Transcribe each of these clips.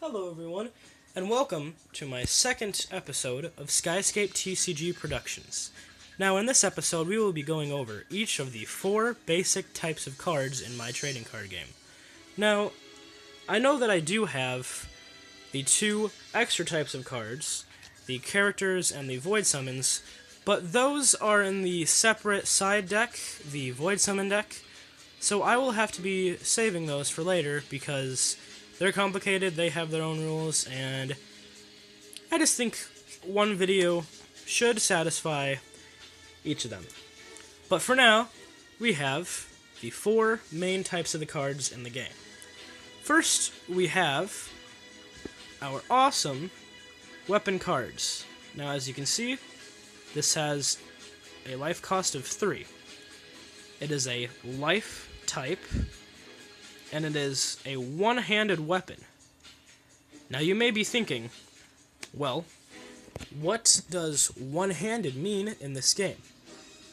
Hello everyone, and welcome to my second episode of Skyscape Tcg Productions. Now in this episode we will be going over each of the 4 basic types of cards in my trading card game. Now, I know that I do have the 2 extra types of cards, the characters and the void summons, but those are in the separate side deck, the void summon deck, so I will have to be saving those for later because they're complicated, they have their own rules, and I just think one video should satisfy each of them. But for now, we have the 4 main types of the cards in the game. First, we have our awesome weapon cards. Now, as you can see, this has a life cost of 3. It is a life type, and it is a one-handed weapon. Now you may be thinking, well, what does one-handed mean in this game?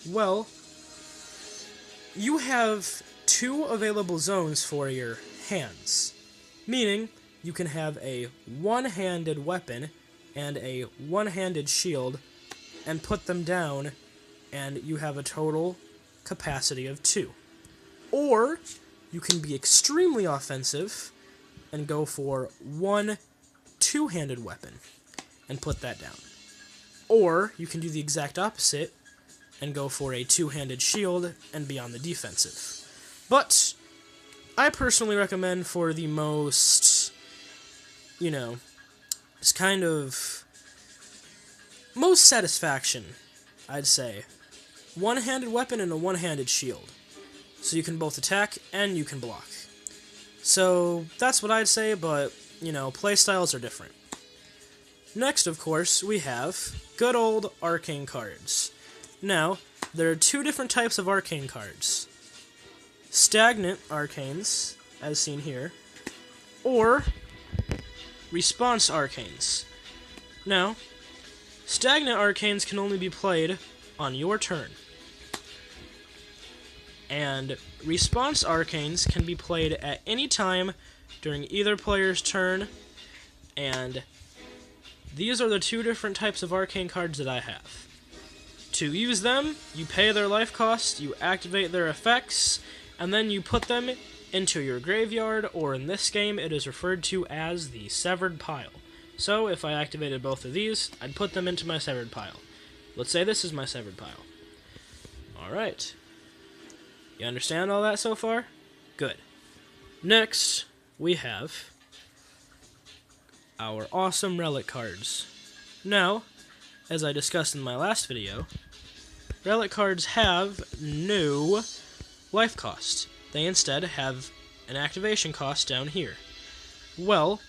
Well, you have 2 available zones for your hands, meaning you can have a one-handed weapon and a one-handed shield and put them down, and you have a total capacity of 2. Or you can be extremely offensive and go for one two-handed weapon and put that down. Or you can do the exact opposite and go for a two-handed shield and be on the defensive. But I personally recommend for the most, just kind of most satisfaction, I'd say, one-handed weapon and a one-handed shield. So you can both attack and you can block. So that's what I'd say, but, playstyles are different. Next, of course, we have good old arcane cards. Now, there are 2 different types of arcane cards. Stagnant arcanes, as seen here, or response arcanes. Now, stagnant arcanes can only be played on your turn, and response arcanes can be played at any time during either player's turn, and these are the 2 different types of arcane cards that I have. To use them, you pay their life cost, you activate their effects, and then you put them into your graveyard, or in this game it is referred to as the severed pile. So if I activated both of these, I'd put them into my severed pile. Let's say this is my severed pile. Alright. You understand all that so far? Good. Next, we have our awesome relic cards. Now, as I discussed in my last video, relic cards have no life cost. They instead have an activation cost down here. Well,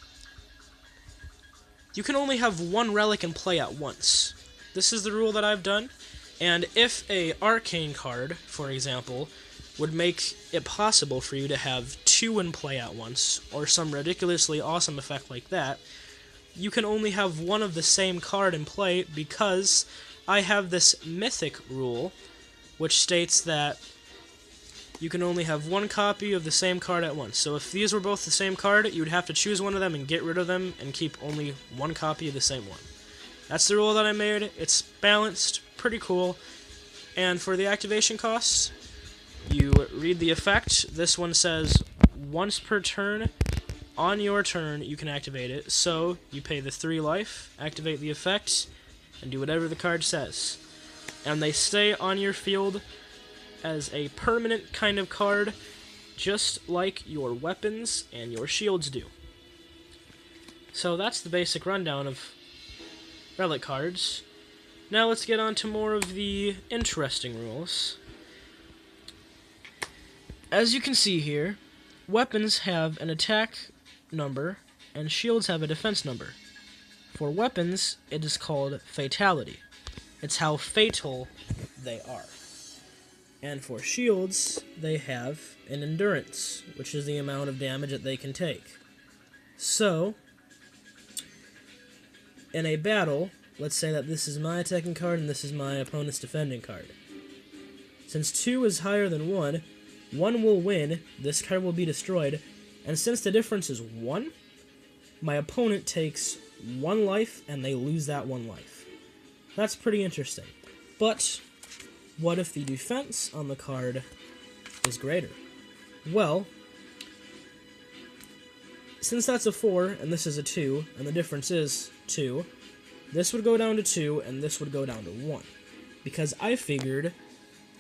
you can only have 1 relic in play at once. This is the rule that I've done, and if a arcane card, for example, would make it possible for you to have 2 in play at once, or some ridiculously awesome effect like that, you can only have 1 of the same card in play because I have this mythic rule, which states that you can only have 1 copy of the same card at once. So if these were both the same card, you would have to choose one of them and get rid of them and keep only 1 copy of the same one. That's the rule that I made. It's balanced, pretty cool, and for the activation costs, you read the effect. This one says once per turn, on your turn, you can activate it. So you pay the 3 life, activate the effect, and do whatever the card says. And they stay on your field as a permanent kind of card, just like your weapons and your shields do. So that's the basic rundown of relic cards. Now let's get on to more of the interesting rules. As you can see here, weapons have an attack number, and shields have a defense number. For weapons, it is called fatality. It's how fatal they are. And for shields, they have an endurance, which is the amount of damage that they can take. So, in a battle, let's say that this is my attacking card and this is my opponent's defending card. Since 2 is higher than 1, 1 will win, this card will be destroyed, and since the difference is 1, my opponent takes 1 life and they lose that 1 life. That's pretty interesting. But what if the defense on the card is greater? Well, since that's a 4 and this is a 2, and the difference is 2, this would go down to 2 and this would go down to 1. Because I figured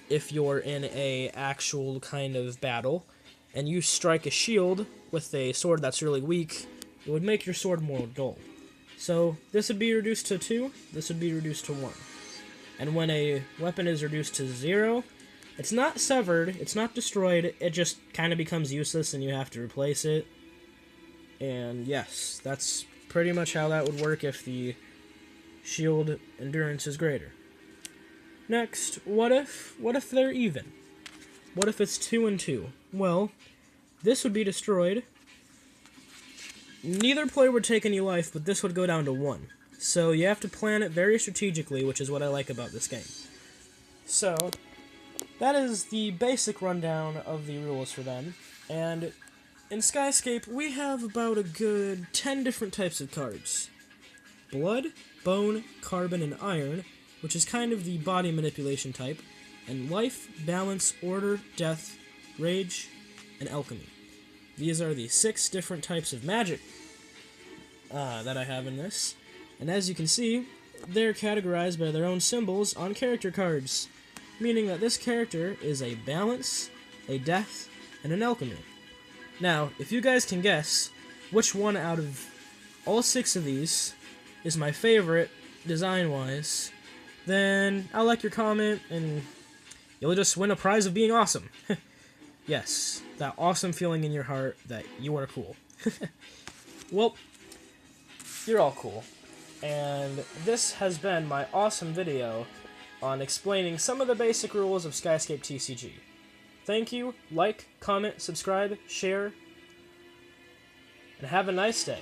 if you're in a actual kind of battle and you strike a shield with a sword that's really weak, it would make your sword more dull. So this would be reduced to 2, this would be reduced to 1. And when a weapon is reduced to 0, it's not severed, it's not destroyed, it just kind of becomes useless and you have to replace it. And yes, that's pretty much how that would work if the shield endurance is greater. Next, what if they're even? What if it's 2 and 2? Well, this would be destroyed. Neither player would take any life, but this would go down to 1. So you have to plan it very strategically, which is what I like about this game. So, that is the basic rundown of the rules for them. And in Skyscape, we have about a good 10 different types of cards. Blood, Bone, Carbon, and Iron, which is kind of the body manipulation type, and Life, Balance, Order, Death, Rage, and Alchemy. These are the 6 different types of magic that I have in this. And as you can see, they're categorized by their own symbols on character cards, meaning that this character is a Balance, a Death, and an Alchemy. Now, if you guys can guess which one out of all 6 of these is my favorite design-wise, then I'll like your comment and you'll just win a prize of being awesome. Yes, that awesome feeling in your heart that you are cool. Well, you're all cool. And this has been my awesome video on explaining some of the basic rules of Skyscape Tcg. Thank you, like, comment, subscribe, share, and have a nice day.